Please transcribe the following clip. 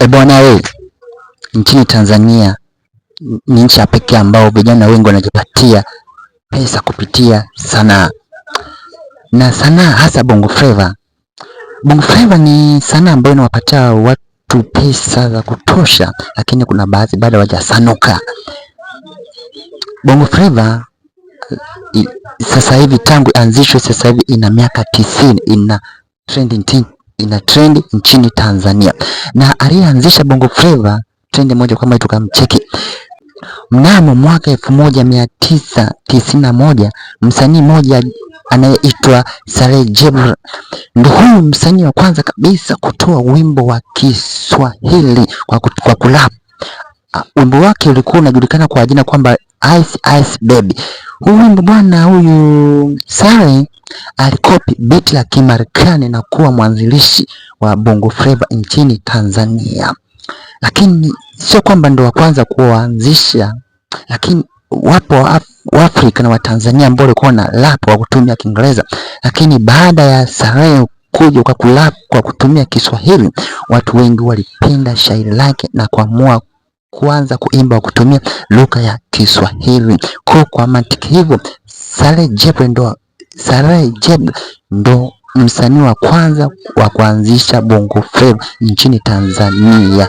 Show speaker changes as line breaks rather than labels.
Bwana we, nchini Tanzania ni nchi ya pekee ambao vijana wengi wanajipatia pesa kupitia sanaa. Na sanaa hasa Bongo Flava. Bongo Flava ni sanaa ambayo inawapatia watu pesa za kutosha, lakini kuna baadhi bado hawajasanuka. Bongo Flava sasa hivi tangu anzishwe sasa hivi ina miaka 90, ina trend nchini Tanzania. Na aliyeanzisha Bongo Flava trend moja kwa moja tukamcheki. Mnamo mwaka 1991 msanii mmoja anayeitwa Saleh Jebra ndio huyu msanii wa kwanza kabisa kutoa wimbo wa Kiswahili kwa kulap. Wimbo wake ulikuwa unajulikana kwa jina kwamba Ice Ice Baby. Huyu wimbo bwana, huyu Saleh alikopi beat la Kimarekani na kuwa mwanzilishi wa Bongo Flava nchini Tanzania. Lakini sio kwamba ndo wa kwanza kuanzisha, lakini wapo wa Afrika na wa Tanzania ambao walikuwa na rap wa kutumia Kiingereza, lakini baada ya Saleh kuja kwa kulap kwa kutumia Kiswahili, watu wengi walipenda shairi lake na kuamua kuanza kuimba kutumia lugha ya Kiswahili. Kwa mantiki hivyo Saleh Jebra ndo msanii wa kwanza wa kuanzisha Bongo Flava nchini Tanzania.